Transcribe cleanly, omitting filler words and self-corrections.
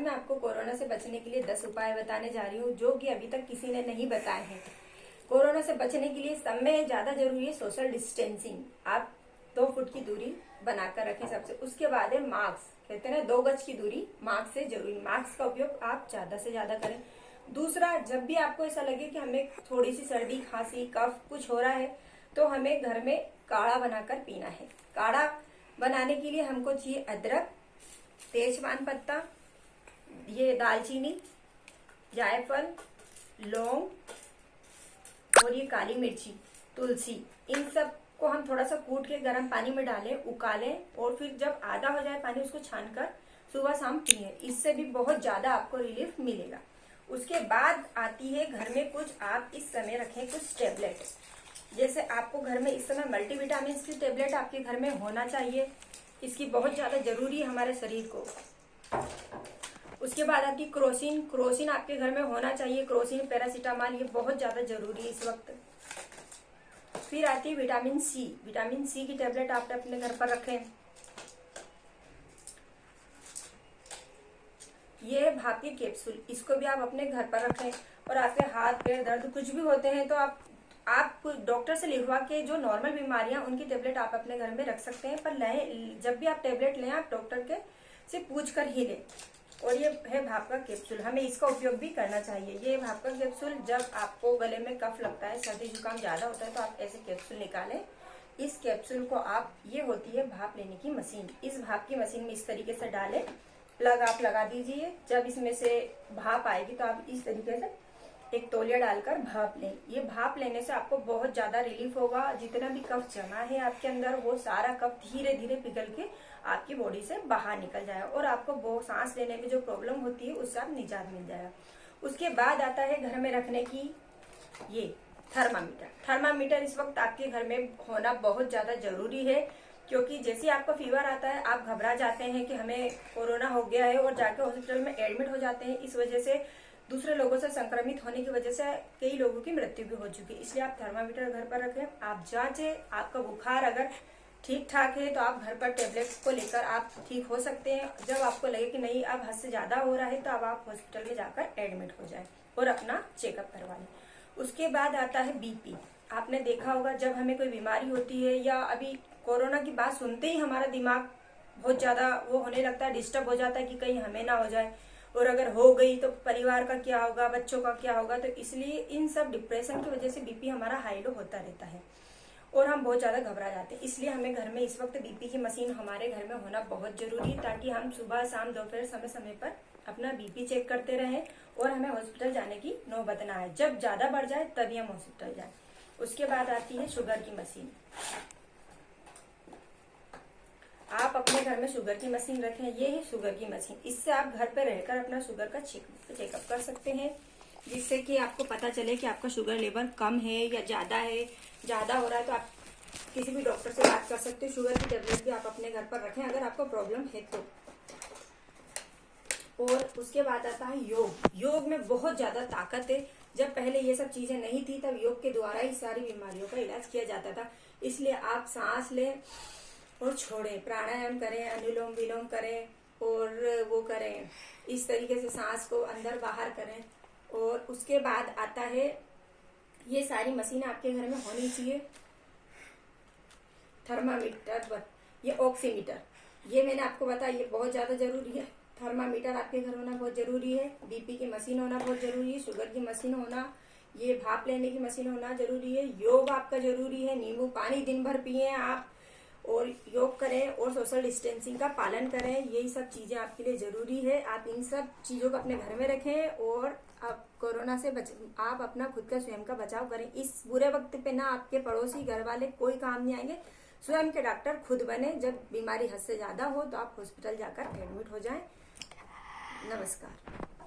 मैं आपको कोरोना से बचने के लिए 10 उपाय बताने जा रही हूँ जो कि अभी तक किसी ने नहीं बताए हैं। कोरोना से बचने के लिए सब में ज्यादा जरूरी है सोशल डिस्टेंसिंग। आप 2 फुट की दूरी बनाकर रखें सबसे। उसके बाद है मास्क, कहते हैं ना 2 गज की दूरी मास्क से जरूरी। मास्क का उपयोग आप ज्यादा से ज्यादा करें। दूसरा, जब भी आपको ऐसा लगे कि हमें थोड़ी सी सर्दी खांसी कफ कुछ हो रहा है तो हमें घर में काढ़ा बनाकर पीना है। काढ़ा बनाने के लिए हमको चाहिए अदरक, तेजपान पत्ता, ये दालचीनी, जायफल, लौंग और ये काली मिर्ची, तुलसी। इन सब को हम थोड़ा सा कूट के गर्म पानी में डालें, उकालें और फिर जब आधा हो जाए पानी उसको छानकर सुबह शाम पिए। इससे भी बहुत ज्यादा आपको रिलीफ मिलेगा। उसके बाद आती है घर में कुछ आप इस समय रखें कुछ टेबलेट। जैसे आपको घर में इस समय मल्टीविटामिन की टेबलेट आपके घर में होना चाहिए। इसकी बहुत ज्यादा जरूरी है हमारे शरीर को। उसके बाद आती है क्रोसिन। क्रोसिन आपके घर में होना चाहिए। क्रोसिन, पैरासीटामॉल, ये बहुत ज्यादा जरूरी है इस वक्त। फिर आती है विटामिन सी। विटामिन सी की टेबलेट आप अपने घर पर रखें। ये भाप के कैप्सूल, इसको भी आप अपने घर पर रखें। और आपके हाथ पैर दर्द कुछ भी होते हैं तो आप डॉक्टर से लिखवा के जो नॉर्मल बीमारियां उनकी टेबलेट आप अपने घर में रख सकते हैं। पर जब भी आप टेबलेट लें आप डॉक्टर के से पूछ कर ही लें। और ये है भाप का कैप्सूल, हमें इसका उपयोग भी करना चाहिए। ये भाप का कैप्सूल, जब आपको गले में कफ लगता है, सर्दी जुकाम ज्यादा होता है तो आप ऐसे कैप्सूल निकालें। इस कैप्सूल को आप, ये होती है भाप लेने की मशीन, इस भाप की मशीन में इस तरीके से डालें, प्लग आप लगा दीजिए। जब इसमें से भाप आएगी तो आप इस तरीके से एक तौलिया डालकर भाप लें। ये भाप लेने से आपको बहुत ज्यादा रिलीफ होगा। जितना भी कफ जमा है आपके अंदर वो सारा कफ धीरे धीरे पिघल के आपकी बॉडी से बाहर निकल जाएगा और आपको बहुत सांस लेने में जो प्रॉब्लम होती है उससे आप निजात मिल जाएगा। उसके बाद आता है घर में रखने की ये थर्मामीटर। थर्मामीटर इस वक्त आपके घर में होना बहुत ज्यादा जरूरी है, क्योंकि जैसे आपको फीवर आता है आप घबरा जाते हैं कि हमें कोरोना हो गया है और जाके हॉस्पिटल में एडमिट हो जाते हैं। इस वजह से दूसरे लोगों से संक्रमित होने की वजह से कई लोगों की मृत्यु भी हो चुकी है। इसलिए आप थर्मामीटर घर पर रखें। आप जांचें, आपका बुखार अगर ठीक ठाक है तो आप घर पर टेबलेट को लेकर आप ठीक हो सकते हैं। जब आपको लगे कि नहीं अब हद से ज्यादा हो रहा है तो अब आप हॉस्पिटल में जाकर एडमिट हो जाए और अपना चेकअप करवा लें। उसके बाद आता है बीपी। आपने देखा होगा जब हमें कोई बीमारी होती है या अभी कोरोना की बात सुनते ही हमारा दिमाग बहुत ज्यादा वो होने लगता है, डिस्टर्ब हो जाता है कि कहीं हमें ना हो जाए, और अगर हो गई तो परिवार का क्या होगा, बच्चों का क्या होगा। तो इसलिए इन सब डिप्रेशन की वजह से बीपी हमारा हाई लो होता रहता है और हम बहुत ज्यादा घबरा जाते हैं। इसलिए हमें घर में इस वक्त बीपी की मशीन हमारे घर में होना बहुत जरूरी है, ताकि हम सुबह शाम दोपहर समय समय पर अपना बीपी चेक करते रहें और हमें हॉस्पिटल जाने की नौबत ना आए। जब ज्यादा बढ़ जाए तभी हम हॉस्पिटल जाए। उसके बाद आती है शुगर की मशीन। आप अपने घर में शुगर की मशीन रखें। ये है शुगर की मशीन। इससे आप घर पर रहकर अपना शुगर का चेकअप कर सकते हैं, जिससे कि आपको पता चले कि आपका शुगर लेवल कम है या ज्यादा है। ज्यादा हो रहा है तो आप किसी भी डॉक्टर से बात कर सकते हो। शुगर की टेबलेट भी आप अपने घर पर रखें अगर आपको प्रॉब्लम है तो। और उसके बाद आता है योग। योग में बहुत ज्यादा ताकत है। जब पहले ये सब चीजें नहीं थी तब योग के द्वारा ही सारी बीमारियों का इलाज किया जाता था। इसलिए आप सांस लें और छोड़ें, प्राणायाम करें, अनुलोम विलोम करें और वो करें, इस तरीके से सांस को अंदर बाहर करें। और उसके बाद आता है, ये सारी मशीनें आपके घर में होनी चाहिए। थर्मामीटर, ये ऑक्सीमीटर, ये मैंने आपको बताया ये बहुत ज्यादा जरूरी है। थर्मामीटर आपके घर होना बहुत जरूरी है। बीपी की मशीन होना बहुत जरूरी है। शुगर की मशीन होना, ये भाप लेने की मशीन होना जरूरी है। योग आपका जरूरी है। नींबू पानी दिन भर पिए आप और योग करें और सोशल डिस्टेंसिंग का पालन करें। यही सब चीजें आपके लिए जरूरी है। आप इन सब चीजों को अपने घर में रखें और आप कोरोना से आप अपना खुद का स्वयं का बचाव करें। इस बुरे वक्त पे ना आपके पड़ोसी घर वाले कोई काम नहीं आएंगे। स्वयं के डॉक्टर खुद बने। जब बीमारी हद से ज्यादा हो तो आप हॉस्पिटल जाकर एडमिट हो जाएं। नमस्कार।